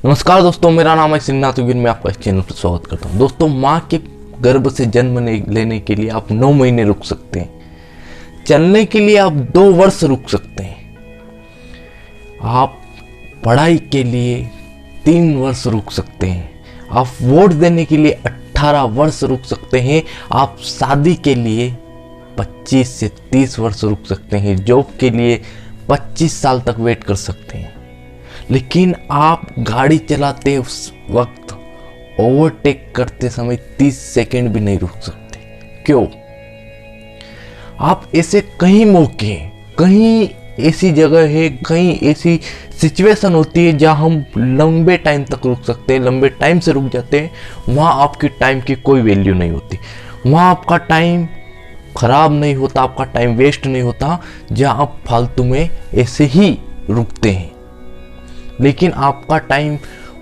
नमस्कार दोस्तों, मेरा नाम है सिन्हा तुगिन। मैं आपका इस चैनल पर स्वागत करता हूं। दोस्तों, माँ के गर्भ से जन्म लेने के लिए आप 9 महीने रुक सकते हैं। चलने के लिए आप 2 वर्ष रुक सकते हैं। आप पढ़ाई के लिए 3 वर्ष रुक सकते हैं। आप वोट देने के लिए 18 वर्ष रुक सकते हैं। आप शादी के लिए 25 से 30 वर्ष रुक सकते हैं। जॉब के लिए 25 साल तक वेट कर सकते हैं। लेकिन आप गाड़ी चलाते उस वक्त ओवरटेक करते समय 30 सेकंड भी नहीं रुक सकते। क्यों? आप ऐसे कहीं मौके, कहीं ऐसी जगह है, कहीं ऐसी सिचुएशन होती है जहां हम लंबे टाइम तक रुक सकते हैं। लंबे टाइम से रुक जाते हैं, वहां आपकी टाइम की कोई वैल्यू नहीं होती। वहां आपका टाइम खराब नहीं होता, आपका टाइम वेस्ट नहीं होता, जहां आप फालतू में ऐसे ही रुकते हैं। लेकिन आपका टाइम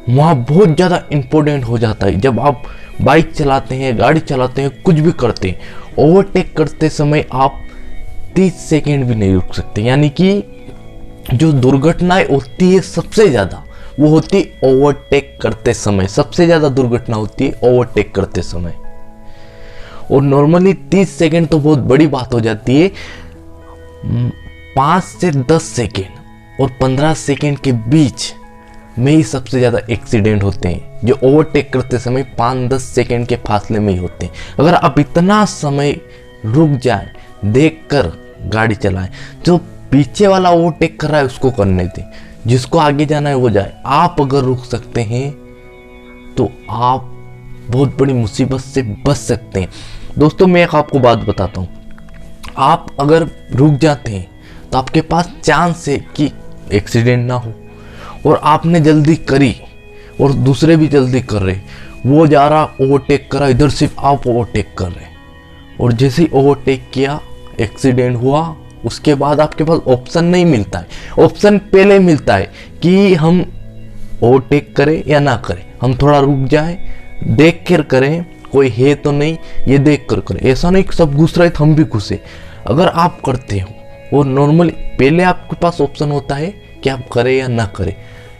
वहाँ बहुत ज़्यादा इम्पोर्टेंट हो जाता है। जब आप बाइक चलाते हैं, गाड़ी चलाते हैं, कुछ भी करते हैं, ओवरटेक करते समय आप 30 सेकेंड भी नहीं रुक सकते। यानी कि जो दुर्घटनाएं होती है सबसे ज़्यादा, वो होती है ओवरटेक करते समय। सबसे ज़्यादा दुर्घटना होती है ओवरटेक करते समय। और नॉर्मली 30 सेकेंड तो बहुत बड़ी बात हो जाती है। 5 से 10 सेकेंड और 15 सेकेंड के बीच में ही सबसे ज़्यादा एक्सीडेंट होते हैं, जो ओवरटेक करते समय 5-10 सेकेंड के फासले में ही होते हैं। अगर आप इतना समय रुक जाए, देखकर गाड़ी चलाएं। जो पीछे वाला ओवरटेक कर रहा है उसको करने दें, जिसको आगे जाना है वो जाए। आप अगर रुक सकते हैं तो आप बहुत बड़ी मुसीबत से बच सकते हैं। दोस्तों, मैं एक आपको बात बताता हूँ। आप अगर रुक जाते हैं तो आपके पास चांस है कि एक्सीडेंट ना हो। और आपने जल्दी करी और दूसरे भी जल्दी कर रहे, वो जा रहा ओवरटेक करा, इधर सिर्फ आप ओवरटेक कर रहे, और जैसे ही ओवरटेक किया एक्सीडेंट हुआ। उसके बाद आपके पास ऑप्शन नहीं मिलता है। ऑप्शन पहले मिलता है कि हम ओवरटेक करें या ना करें, हम थोड़ा रुक जाए, देख कर करें कोई है तो नहीं, ये देख कर करें। ऐसा नहीं कि सब घुस रहे तो हम भी घुसे। अगर आप करते हो, और नॉर्मली पहले आपके पास ऑप्शन होता है कि आप करें या ना करें।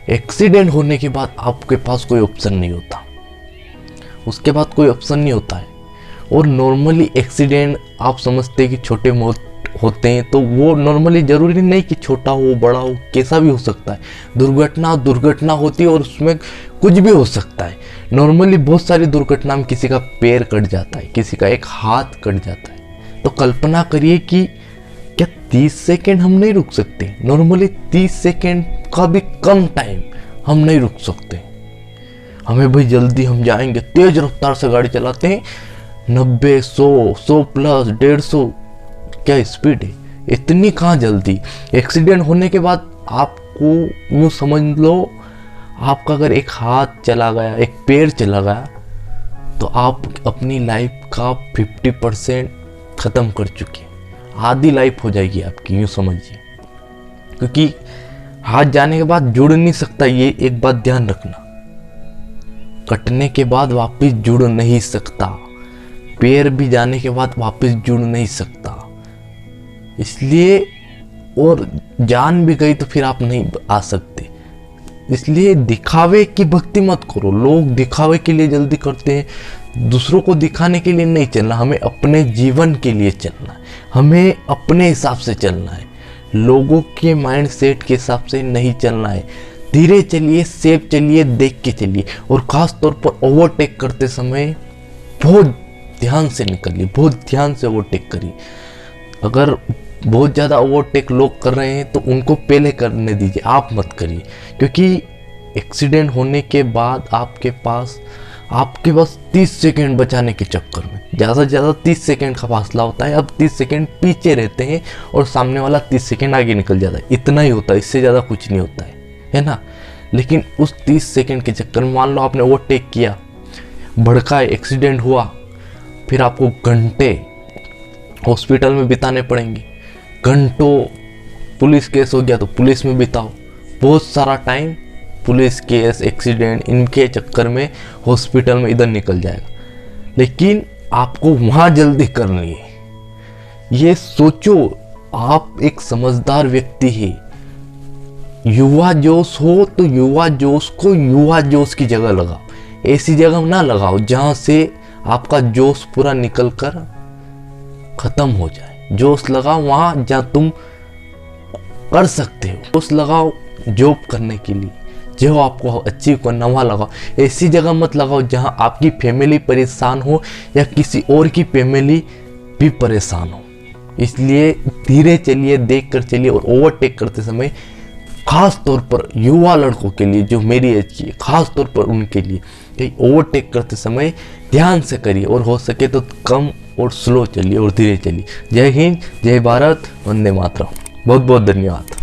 एक्सीडेंट होने के बाद आपके पास कोई ऑप्शन नहीं होता, उसके बाद कोई ऑप्शन नहीं होता है। और नॉर्मली एक्सीडेंट आप समझते हैं कि छोटे मोटे होते हैं, तो वो नॉर्मली जरूरी नहीं कि छोटा हो, बड़ा हो, कैसा भी हो सकता है। दुर्घटना होती है और उसमें कुछ भी हो सकता है। नॉर्मली बहुत सारी दुर्घटना में किसी का पैर कट जाता है, किसी का एक हाथ कट जाता है। तो कल्पना करिए कि क्या 30 सेकेंड हम नहीं रुक सकते? नॉर्मली 30 सेकेंड का भी कम टाइम हम नहीं रुक सकते। हमें भाई जल्दी हम जाएंगे, तेज रफ्तार से गाड़ी चलाते हैं, 90, 100 प्लस 150 क्या स्पीड है, इतनी कहाँ जल्दी। एक्सीडेंट होने के बाद आपको यूँ समझ लो, आपका अगर एक हाथ चला गया, एक पैर चला गया, तो आप अपनी लाइफ का 50% ख़त्म कर चुके हैं। आधी लाइफ हो जाएगी आपकी, यूँ समझिए। क्योंकि हाथ जाने के बाद जुड़ नहीं सकता, ये एक बात ध्यान रखना। कटने के बाद वापस जुड़ नहीं सकता। पैर भी जाने के बाद वापस जुड़ नहीं सकता। इसलिए, और जान भी गई तो फिर आप नहीं आ सकते। इसलिए दिखावे की भक्ति मत करो। लोग दिखावे के लिए जल्दी करते हैं, दूसरों को दिखाने के लिए नहीं चलना। हमें अपने जीवन के लिए चलना है, हमें अपने हिसाब से चलना है, लोगों के माइंड सेट के हिसाब से नहीं चलना है। धीरे चलिए, सेफ चलिए, देख के चलिए। और ख़ास तौर पर ओवरटेक करते समय बहुत ध्यान से निकलिए, बहुत ध्यान से ओवरटेक करिए। अगर बहुत ज़्यादा ओवरटेक लोग कर रहे हैं तो उनको पहले करने दीजिए, आप मत करिए। क्योंकि एक्सीडेंट होने के बाद आपके पास 30 सेकेंड बचाने के चक्कर में, ज़्यादा से ज़्यादा 30 सेकेंड का फासला होता है। अब 30 सेकेंड पीछे रहते हैं और सामने वाला 30 सेकेंड आगे निकल जाता है। इतना ही होता है, इससे ज़्यादा कुछ नहीं होता है ना। लेकिन उस 30 सेकेंड के चक्कर में मान लो आपने ओवरटेक किया, भड़का, एक्सीडेंट हुआ, फिर आपको घंटे हॉस्पिटल में बिताने पड़ेंगे। घंटों पुलिस केस हो गया तो पुलिस में बिताओ, बहुत सारा टाइम पुलिस केस, एक्सीडेंट, इनके चक्कर में हॉस्पिटल में इधर निकल जाएगा। लेकिन आपको वहाँ जल्दी करनी है। ये सोचो, आप एक समझदार व्यक्ति है, युवा जोश हो तो युवा जोश को युवा जोश की जगह लगाओ, ऐसी जगह ना लगाओ जहाँ से आपका जोश पूरा निकल कर खत्म हो जाए। जोश लगाओ वहाँ जहाँ तुम कर सकते हो, जोश लगाओ जॉब करने के लिए, जो आपको अचीव करना वहाँ लगाओ। ऐसी जगह मत लगाओ जहाँ आपकी फैमिली परेशान हो या किसी और की फैमिली भी परेशान हो। इसलिए धीरे चलिए, देख कर चलिए, और ओवरटेक करते समय खास तौर पर युवा लड़कों के लिए जो मेरी एज की है, खास तौर पर उनके लिए कहीं ओवरटेक करते समय ध्यान से करिए, और हो सके तो कम और स्लो चलिए और धीरे चलिए। जय हिंद, जय भारत, वंदे मातरम। बहुत बहुत धन्यवाद।